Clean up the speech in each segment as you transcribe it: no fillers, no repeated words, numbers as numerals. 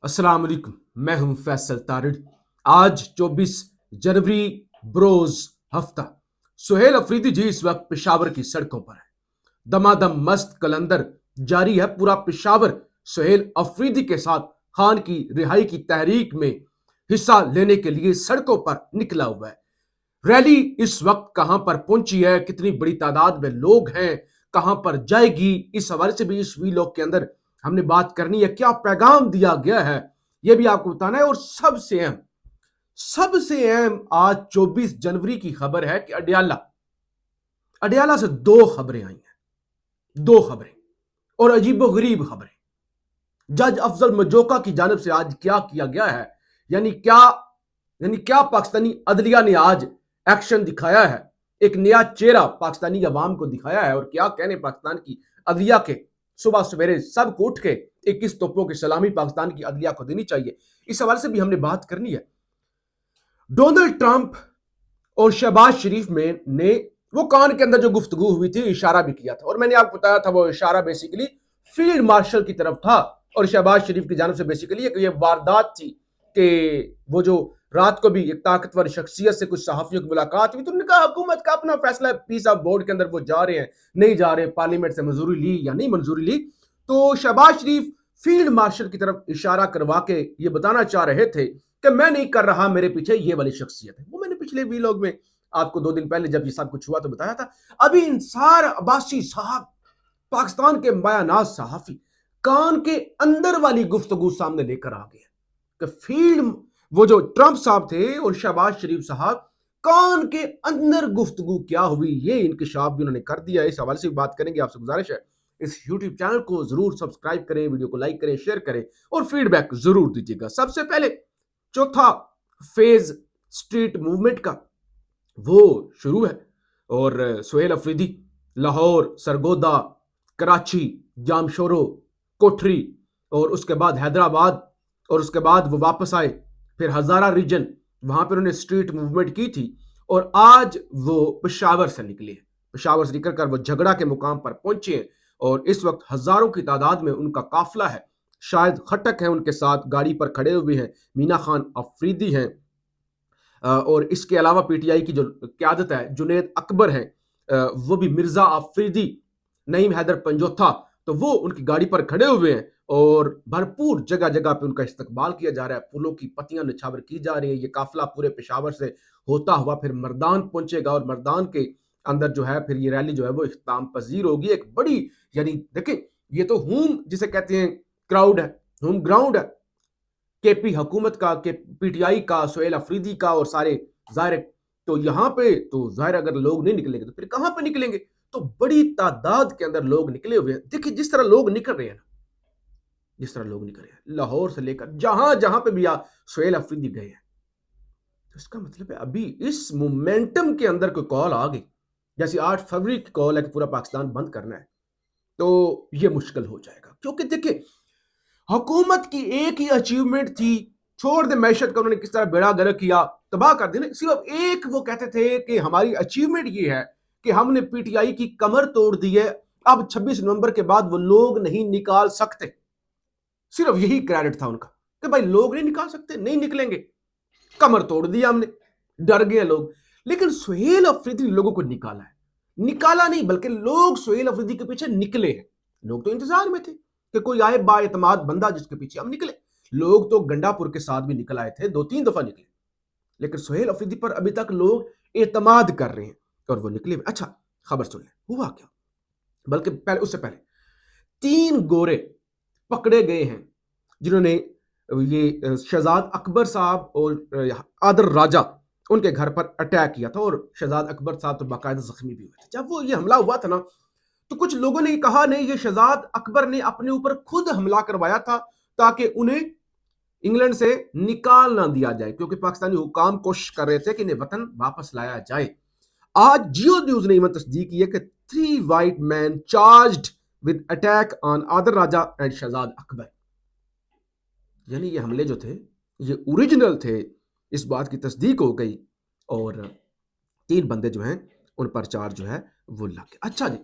अस्सलाम वालेकुम। मैं हूं फैसल तारिड़। आज 24 जनवरी बरोज हफ्ता। सुहेल अफरीदी जी इस वक्त पेशावर की सड़कों पर है। दमादम मस्त कलंदर जारी है पूरा पेशावर सुहेल अफरीदी के साथ खान की रिहाई की तहरीक में हिस्सा लेने के लिए सड़कों पर निकला हुआ है। रैली इस वक्त कहां पर पहुंची है, कितनी बड़ी तादाद में लोग हैं, कहां पर जाएगी, इस हवाले से भी इस वीलॉग के अंदर हमने बात करनी है। क्या पैगाम दिया गया है यह भी आपको बताना है। और सबसे अहम आज 24 जनवरी की खबर है कि अडियाला अडियाला से दो खबरें आई हैं। दो खबरें और अजीबोगरीब खबरें। जज अफजल मजोका की जानिब से आज क्या किया गया है, यानी क्या पाकिस्तानी अदलिया ने आज एक्शन दिखाया है, एक नया चेहरा पाकिस्तानी अवाम को दिखाया है। और क्या कहने पाकिस्तान की अदलिया के, सुबह सवेरे सबको उठ के 21 तोपों की सलामी पाकिस्तान की अदलिया को देनी चाहिए। इस हवाले से भी हमने बात करनी है। डोनाल्ड ट्रंप और शहबाज शरीफ में ने वो कान के अंदर जो गुफ्तगू हुई थी, इशारा भी किया था और मैंने आपको बताया था वो इशारा बेसिकली फील्ड मार्शल की तरफ था और शहबाज शरीफ की जानिब से बेसिकली ये वारदात थी कि वो जो रात को भी एक ताकतवर शख्सियत से कुछ सहाफियों की मुलाकात हुई तो उन्होंने कहा हुकूमत का अपना फैसला है, पीस ऑफ बोर्ड के अंदर वो जा रहे हैं नहीं जा रहे, पार्लियामेंट से मंजूरी ली या नहीं मंजूरी ली। तो शहबाज शरीफ फील्ड मार्शल की तरफ इशारा करवा के ये बताना चाह रहे थे कि मैं नहीं कर रहा, मेरे पीछे ये वाली शख्सियत है। वो मैंने पिछले वीलॉग में आपको 2 दिन पहले जब ये सब कुछ हुआ तो बताया था। अभी इंसार अब्बासी साहब, पाकिस्तान के बयानात सहाफी, कान के अंदर वाली गुफ्तगू सामने लेकर आ गए कि फील्ड वो जो ट्रंप साहब थे और शहबाज शरीफ साहब, कान के अंदर गुफ्तगू क्या हुई, ये इंकशाफ भी उन्होंने कर दिया। इस हवाले से भी बात करेंगे। आपसे गुजारिश है इस यूट्यूब चैनल को जरूर सब्सक्राइब करें, वीडियो को लाइक करें, शेयर करें और फीडबैक जरूर दीजिएगा। सबसे पहले चौथा फेज स्ट्रीट मूवमेंट का वो शुरू है और सुहेल अफरीदी लाहौर, सरगोदा, कराची, जामशोरो, कोठरी और उसके बाद हैदराबाद और उसके बाद वो वापस आए फिर हजारा रीजन, वहां पर उन्होंने स्ट्रीट मूवमेंट की थी और आज वो पेशावर से निकले। पेशावर से निकलकर वो झगड़ा के मुकाम पर पहुंचे और इस वक्त हजारों की तादाद में उनका काफिला है। शायद खटक है उनके साथ, गाड़ी पर खड़े हुए हैं, मीना खान अफरीदी हैं और इसके अलावा पीटीआई की जो क्यादत है जुनेद अकबर है, वो भी, मिर्जा अफरीदी, नईम हैदर पंजोथा, तो वो उनकी गाड़ी पर खड़े हुए हैं और भरपूर जगह जगह पे उनका इस्तकबाल किया जा रहा है। फूलों की पत्तियां निछावर की जा रही है। ये काफिला पूरे पेशावर से होता हुआ फिर मर्दान पहुंचेगा और मर्दान के अंदर जो है फिर ये रैली जो है वो इख्तिताम पजीर होगी। एक बड़ी, यानी देखें, ये तो होम जिसे कहते हैं क्राउड है, होम ग्राउंड है केपी हुकूमत का, के पीटीआई का, सुहेल अफरीदी का और सारे जाहिर। तो यहाँ पे तो जाहिर अगर लोग नहीं निकलेंगे तो फिर कहां पे निकलेंगे। तो बड़ी तादाद के अंदर लोग निकले हुए हैं। देखिए जिस तरह लोग निकल रहे हैं ना, जिस तरह लोग निकल रहे हैं लाहौर से लेकर जहां जहां पे भी सुहेल अफरीदी गए हैं, तो इसका मतलब है अभी इस मोमेंटम के अंदर कोई कॉल आ गई, जैसे 8 फरवरी की कॉल है कि पूरा पाकिस्तान बंद करना है, तो ये मुश्किल हो जाएगा। क्योंकि देखिए हुकूमत की एक ही अचीवमेंट थी, छोड़ दे मैशत का उन्होंने किस तरह बेड़ा गर्क किया, तबाह कर दिया। सिर्फ एक वो कहते थे कि हमारी अचीवमेंट ये है कि हमने पीटीआई की कमर तोड़ दी है, अब 26 नवंबर के बाद वो लोग नहीं निकाल सकते। सिर्फ यही क्रेडिट था उनका कि भाई लोग नहीं निकाल सकते, नहीं निकलेंगे, कमर तोड़ दिया हमने, डर गए लोग। लेकिन सुहेल अफरीदी ने लोगों को निकाला है, निकाला नहीं बल्कि लोग सुहेल अफरीदी के पीछे निकले हैं। लोग तो इंतजार में थे कि कोई आए बाएतमाद बंदा जिसके पीछे हम निकले। लोग तो गंडापुर के साथ भी निकल आए थे, 2-3 दफा निकले, लेकिन सुहेल अफरीदी पर अभी तक लोग एतमाद कर रहे हैं और वो निकले। अच्छा खबर सुन ले, हुआ क्या, बल्कि पहले उससे पहले 3 गोरे पकड़े गए हैं जिन्होंने ये शहजाद अकबर साहब और आदर राजा उनके घर पर अटैक किया था और शहजाद अकबर साहब तो बाकायदा जख्मी भी हुए थे। जब वो ये हमला हुआ था ना, तो कुछ लोगों ने कहा नहीं, ये शहजाद अकबर ने अपने ऊपर खुद हमला करवाया था ताकि उन्हें इंग्लैंड से निकाल ना दिया जाए, क्योंकि पाकिस्तानी हुकाम कोशिश कर रहे थे कि इन्हें वतन वापस लाया जाए। आज जियो न्यूज ने तस्दीक की है कि 3 white man charged with attack on आदर राजा एंड शहजाद अकबर। यानी ये हमले जो थे ये ओरिजिनल थे, इस बात की तस्दीक हो गई और 3 बंदे जो हैं उन पर चार्ज जो है वो लग गया। अच्छा जी,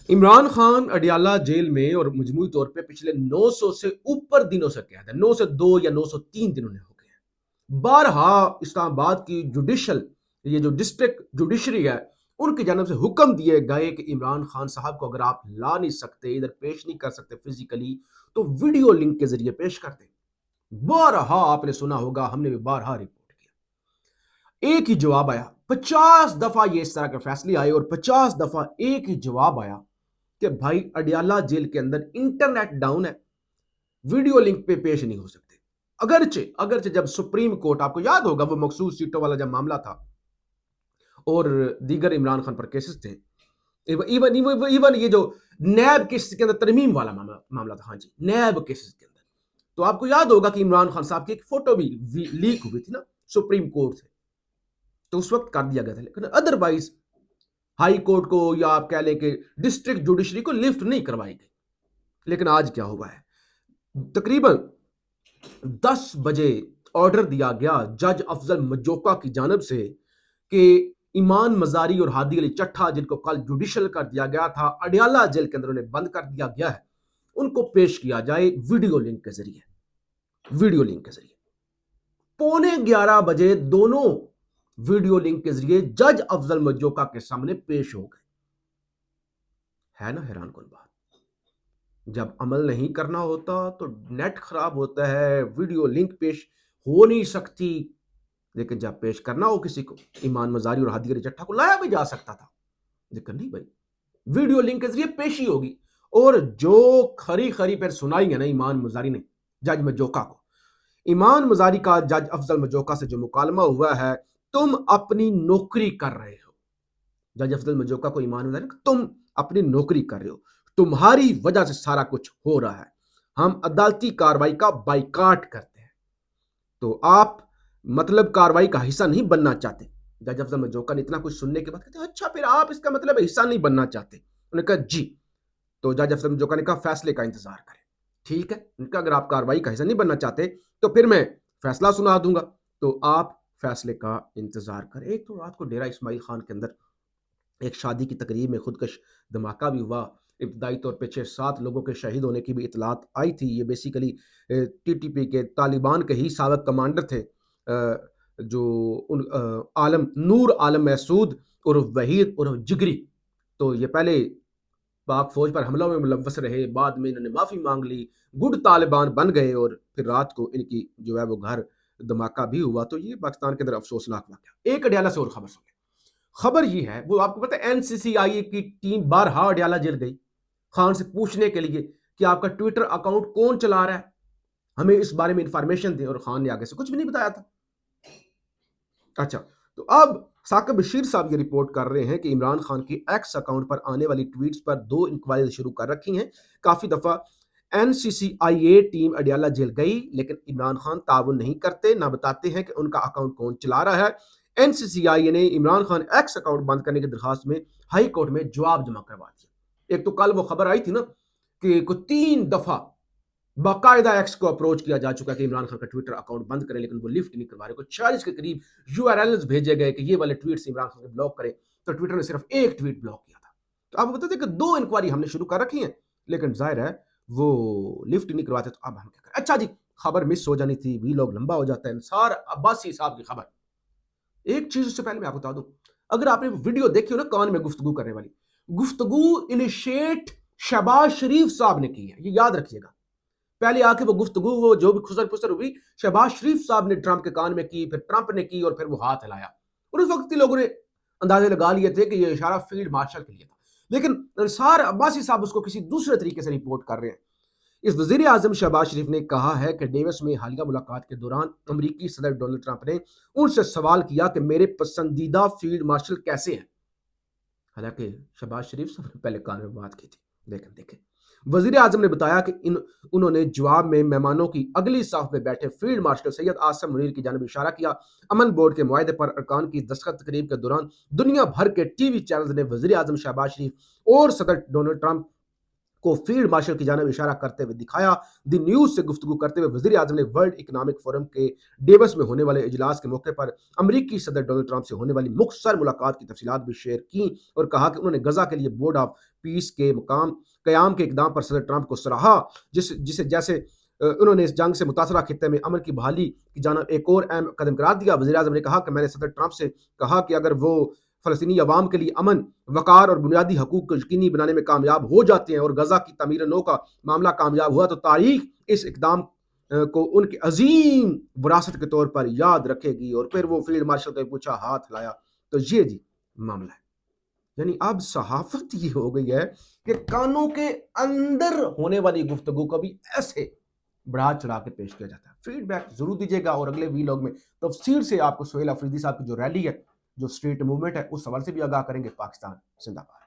इमरान खान अडियाला जेल में और मजमूई तौर पे पिछले 900 से ऊपर दिनों से कैद है। 902 या 903 दिन उन्हें हो गए हैं। बारहा इस्लामाबाद की जुडिशल ये जो डिस्ट्रिक्ट जुडिशरी है उनकी जानब से हुक्म दिए गए कि इमरान खान साहब को अगर आप ला नहीं सकते, इधर पेश नहीं कर सकते फिजिकली, तो वीडियो लिंक के जरिए पेश कर दें। बारहा आपने सुना होगा, हमने भी बारहा रिपोर्ट किया। एक ही जवाब आया। 50 दफा ये इस तरह के फैसले आए और 50 दफा एक ही जवाब आया कि भाई अडियाला जेल के अंदर इंटरनेट डाउन है, वीडियो लिंक पे पेश नहीं हो सकते। अगरचे अगरचे जब सुप्रीम कोर्ट, आपको याद होगा वो मखसूस सीटों वाला जब मामला था और दीगर इमरान खान पर केसेस थे, इवन इवन इवन ये जो नैब केस के अंदर तरमीम वाला मामला था, हाँ जी, नैब केसेस के अंदर, तो आपको याद होगा कि इमरान खान साहब की एक फोटो भी लीक हुई थी ना सुप्रीम कोर्ट से, तो उस वक्त कर दिया गया था। लेकिन अदरवाइज हाई कोर्ट को या आप कह लें कि डिस्ट्रिक्ट जुडिशरी को लिफ्ट नहीं करवाई गई। लेकिन आज क्या हुआ है, तकरीबन 10 बजे ऑर्डर दिया गया जज अफजल मजोका की जानब से कि ईमान मजारी और हादी अली चट्ठा, जिनको कल जुडिशल कर दिया गया था, अडियाला जेल के अंदर उन्हें बंद कर दिया गया है, उनको पेश किया जाए वीडियो लिंक के जरिए। वीडियो लिंक के जरिए 11:15 बजे दोनों वीडियो लिंक के जरिए जज अफजल मजोका के सामने पेश हो गए। है ना हैरान कौन बात। जब अमल नहीं करना होता तो नेट खराब होता है, वीडियो लिंक पेश हो नहीं सकती, लेकिन जब पेश करना हो किसी को, ईमान मजारी और हादी अली चट्ठा को लाया भी जा सकता था, लेकिन नहीं भाई, वीडियो लिंक के जरिए पेशी होगी। और जो खरी खरी पर सुनाई है ना ईमान मजारी ने जज मजोका को, ईमान मजारी का जज अफजल मजोका से जो मुकालमा हुआ है, तुम अपनी नौकरी कर रहे हो, जज अफजल मजोका को ईमान मजारी, तुम अपनी नौकरी कर रहे हो, तुम्हारी वजह से सारा कुछ हो रहा है, हम अदालती कार्रवाई का बाइकाट करते हैं, तो आप मतलब कार्रवाई का हिस्सा नहीं बनना चाहते। जज अफजल मजोका ने इतना कुछ सुनने के बाद कहते हैं, अच्छा फिर आप इसका मतलब हिस्सा नहीं बनना चाहते। उन्होंने कहा जी। तो जज अफजल मजोका ने कहा फैसले का इंतजार करें। ठीक है, उनका अगर आप कार्रवाई का हिस्सा नहीं बनना चाहते तो फिर मैं फैसला सुना दूंगा, तो आप फैसले का इंतजार करें। एक तो रात को डेरा इस्माइल खान के अंदर एक शादी की तकरीब में खुदकश धमाका भी हुआ। इब्तदाई तौर पे 6-7 लोगों के शहीद होने की भी इतलात आई थी। ये बेसिकली टीटीपी के तालिबान के ही साबिक कमांडर थे, जो आलम नूर आलम महसूद और वहीद और जिगरी। तो ये पहले पाक फौज पर हमलों में मुलव्वस रहे, बाद में इन्होंने माफ़ी मांग ली, गुड तालिबान बन गए और फिर रात को इनकी जो है वो घर धमाका भी हुआ। तो ये पाकिस्तान के अंदर अफसोसनाक वाक़या। एक अडियाला से और खबर सुनिए। खबर ये है, वो आपको पता है एनसीसीआई की टीम बारहा अडियाला जेल गई खान से पूछने के लिए कि आपका ट्विटर अकाउंट कौन चला रहा है, हमें इस बारे में इंफॉर्मेशन दें, और खान ने आगे से कुछ भी नहीं बताया था। अच्छा, तो अब साकिब बशीर साहब ये रिपोर्ट कर रहे हैं कि इमरान खान की एक्स अकाउंट पर आने वाली ट्वीट्स पर 2 इंक्वायरी शुरू कर रखी हैं। काफी दफा एनसीसीआईए टीम अडियाला जेल गई, लेकिन इमरान खान ताउन नहीं करते, ना बताते हैं कि उनका अकाउंट कौन चला रहा है। एनसीसीआईए ने इमरान खान एक्स अकाउंट बंद करने की दरखास्त में हाई कोर्ट में जवाब जमा करवा दिया। एक तो कल वो खबर आई थी ना कि 3 दफा बाकायदा एक्स को अप्रोच किया जा चुका है कि इमरान खान का ट्विटर अकाउंट बंद करें, लेकिन वो लिफ्ट नहीं करवा रहे। कुछ 40 के करीब यूआरएल्स भेजे गए कि ये वाले ट्वीट इमरान खान को ब्लॉक करें, तो ट्विटर ने सिर्फ एक ट्वीट ब्लॉक किया था। तो आप बताते कि 2 इंक्वायरी हमने शुरू कर रखी है, लेकिन जाहिर है वो लिफ्ट नहीं करवाते, तो अब हम क्या करें। अच्छा जी, खबर मिस हो जानी थी, वीलॉग लंबा हो जाता है। अंसार अब्बासी साहब की खबर, एक चीज उससे पहले मैं आपको बता दूं, अगर आपने वीडियो देखी हो ना कान में गुफ्तगू करने वाली, गुफ्तगू इनिशिएट शहबाज शरीफ साहब ने की है, ये याद रखिएगा। पहले आके वो गुफ्तगू, वो जो भी खुसर फुसर हुई, शहबाज शरीफ साहब ने ट्रंप के कान में की, फिर ट्रंप ने की, और फिर वो हाथ हिलाया, और उस वक्त के लोगों ने अंदाजे लगा लिए थे कि ये इशारा फील्ड मार्शल के लिए था। लेकिन अंसार अब्बासी साहब उसको किसी दूसरे तरीके से रिपोर्ट कर रहे हैं। इस वजीर आजम शहबाज शरीफ ने कहा है कि डेविस में हालिया मुलाकात के दौरान अमरीकी सदर डोनाल्ड ट्रंप ने उनसे सवाल किया कि मेरे पसंदीदा फील्ड मार्शल कैसे हैं। हालांकि शहबाज शरीफ साहब ने पहले कान में बात की थी, लेकिन देखें वजीर आजम ने बताया कि उन्होंने जवाब में मेहमानों की अगली साफ में बैठे फील्ड मार्शल सैयद आसम मुनीर की जानब इशारा किया। अमन बोर्ड के मुआहदे पर अरकान की दस्तखत तकरीब के दौरान दुनिया भर के टीवी चैनल्स ने वजीर आजम शहबाज शरीफ और सदर डोनाल्ड ट्रंप को फील्ड मार्शल की जानिब इशारा करते हुए दिखाया। द न्यूज़ से गुफ्तगू करते हुए वज़ीर आज़म ने वर्ल्ड इकनॉमिक फोरम के डेवस में होने वाले इजलास के मौके पर अमरीकी सदर डोनाल्ड ट्रंप से होने वाली मुख्तसर मुलाकात की तफसीलात भी शेयर की और कहा कि उन्होंने गजा के लिए बोर्ड ऑफ पीस के क़याम के इक़दाम पर सदर ट्रंप को सराहा, जिसे जैसे उन्होंने इस जंग से मुतासरा खित्ते में अमन की बहाली की जानिब एक और अहम कदम करार दिया। वज़ीर आज़म ने कहा कि मैंने सदर ट्रंप से कहा कि अगर वो फ़लस्तीनी अवाम के लिए अमन, वक़ार और बुनियादी हकूक़ को यकीनी बनाने में कामयाब हो जाते हैं और गज़ा की तमीर नौ का मामला कामयाब हुआ तो तारीख़ इस इक़दाम को उनके अज़ीम विरासत के तौर पर याद रखेगी। और फिर वो फील्ड मार्शल को पूछा, हाथ हिलाया, तो ये जी मामला है। यानी अब सहाफ़त ये हो गई है कि कानों के अंदर होने वाली गुफ्तगू को भी ऐसे बढ़ा चढ़ा के पेश किया जाता है। फीडबैक ज़रूर दीजिएगा और अगले वीलॉग में तफसील से आपको सोहेल अफरीदी साहब की जो रैली है, जो स्ट्रीट मूवमेंट है, उस सवाल से भी आगाह करेंगे। पाकिस्तान जिंदाबाद।